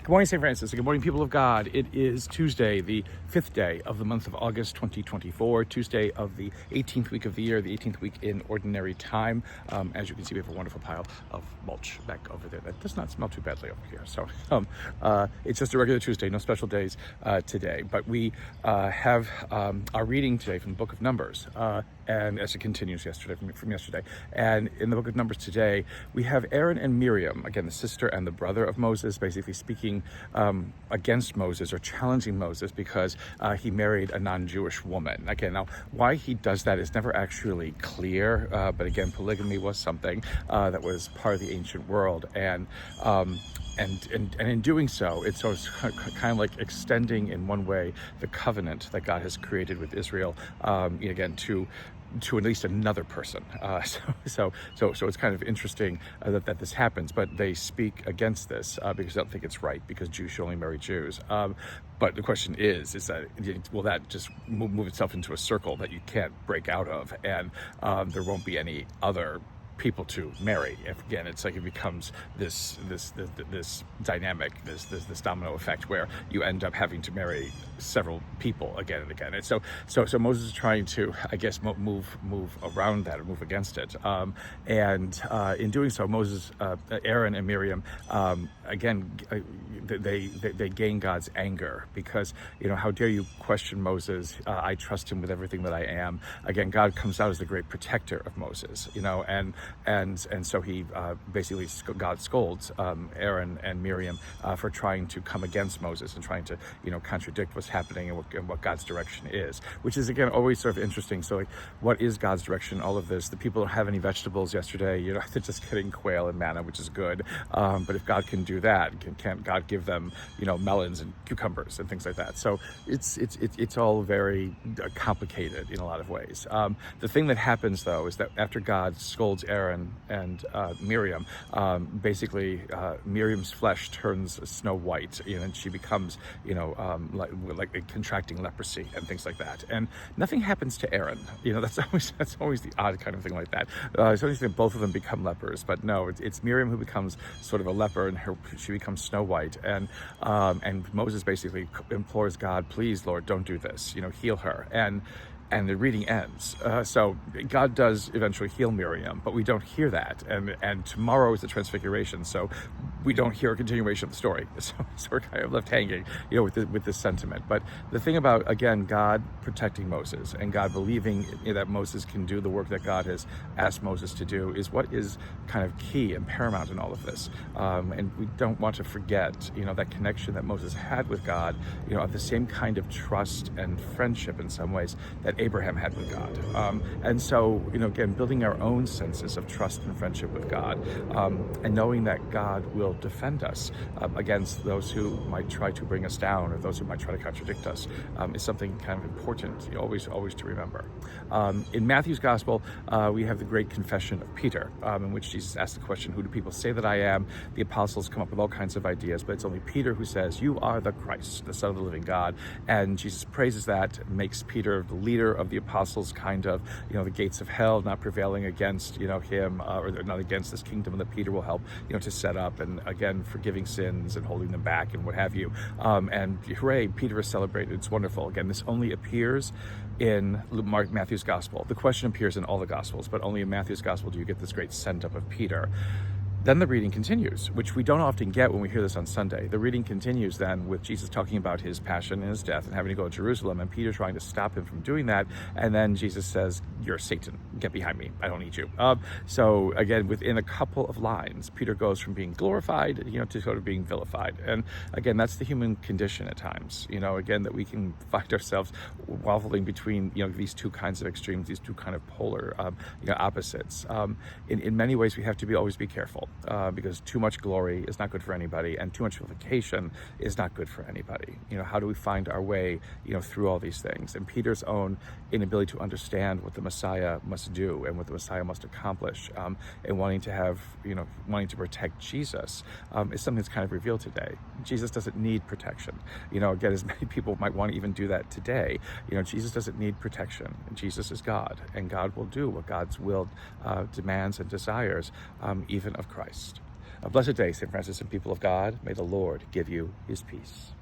Good morning, St. Francis. Good morning, people of God. It is Tuesday, the 5th day of the month of August 2024, Tuesday of the 18th week of the year, the 18th week in Ordinary Time. As you can see, we have a wonderful pile of mulch back over there. That does not smell too badly over here. So it's just a regular Tuesday, no special days today. But we have our reading today from the book of Numbers, and as it continues from yesterday. And in the book of Numbers today, we have Aaron and Miriam, again, the sister and the brother of Moses, basically speaking against Moses or challenging Moses because he married a non-Jewish woman. Again, now why he does that is never actually clear, but again, polygamy was something that was part of the ancient world, and in doing so, it's kind of like extending in one way the covenant that God has created with Israel, again, to at least another person. So it's kind of interesting that this happens, but they speak against this because they don't think it's right, because Jews should only marry Jews. But the question is that will that just move itself into a circle that you can't break out of, and there won't be any other people to marry? If again, it's like it becomes this dynamic, this domino effect where you end up having to marry several people again and again. And so Moses is trying to, I guess, move around that or move against it. And in doing so, Moses, Aaron and Miriam, again, they gain God's anger because, how dare you question Moses? I trust him with everything that I am. Again, God comes out as the great protector of Moses, and so he basically, God scolds Aaron and Miriam for trying to come against Moses and trying to, contradict what's happening and what God's direction is, which is, again, always sort of interesting. So, like, what is God's direction in all of this? The people don't have any vegetables yesterday. They're just getting quail and manna, which is good. But if God can do that, can't God give them, melons and cucumbers and things like that? So it's all very complicated in a lot of ways. The thing that happens, though, is that after God scolds Aaron and Miriam, basically Miriam's flesh turns snow white, and she becomes, like contracting leprosy and things like that. And nothing happens to Aaron. That's always the odd kind of thing like that. It's always that both of them become lepers, but no, it's Miriam who becomes sort of a leper, and she becomes Snow White. And Moses basically implores God, please, Lord, don't do this. Heal her. And the reading ends. So God does eventually heal Miriam, but we don't hear that. And tomorrow is the Transfiguration, so we don't hear a continuation of the story. So we're kind of left hanging, with this sentiment. But the thing about, again, God protecting Moses and God believing that Moses can do the work that God has asked Moses to do is what is kind of key and paramount in all of this. And we don't want to forget, that connection that Moses had with God, of the same kind of trust and friendship in some ways that Abraham had with God. And so, again, building our own senses of trust and friendship with God, and knowing that God will defend us against those who might try to bring us down or those who might try to contradict us, is something kind of important, always to remember. In Matthew's Gospel, we have the great confession of Peter, in which Jesus asks the question, who do people say that I am? The apostles come up with all kinds of ideas, but it's only Peter who says, you are the Christ, the Son of the living God. And Jesus praises that, makes Peter the leader of the apostles, kind of, the gates of hell not prevailing against, him, or not against this kingdom that Peter will help, to set up, and again, forgiving sins and holding them back and what have you. And hooray, Peter is celebrated. It's wonderful. Again, this only appears in Matthew's Gospel. The question appears in all the Gospels, but only in Matthew's Gospel do you get this great send-up of Peter. Then the reading continues, which we don't often get when we hear this on Sunday. The reading continues then with Jesus talking about his passion and his death and having to go to Jerusalem, and Peter trying to stop him from doing that. And then Jesus says, you're Satan, get behind me, I don't need you. So again, within a couple of lines, Peter goes from being glorified, to sort of being vilified. And again, that's the human condition at times, again, that we can find ourselves waffling between, these two kinds of extremes, these two kind of polar, opposites. In many ways, we have to always be careful. Because too much glory is not good for anybody, and too much vilification is not good for anybody. How do we find our way, through all these things? And Peter's own inability to understand what the Messiah must do and what the Messiah must accomplish, and wanting to protect Jesus, is something that's kind of revealed today. Jesus doesn't need protection. Again, as many people might want to even do that today, Jesus doesn't need protection. Jesus is God, and God will do what God's will demands and desires, even of Christ. A blessed day, St. Francis and people of God. May the Lord give you his peace.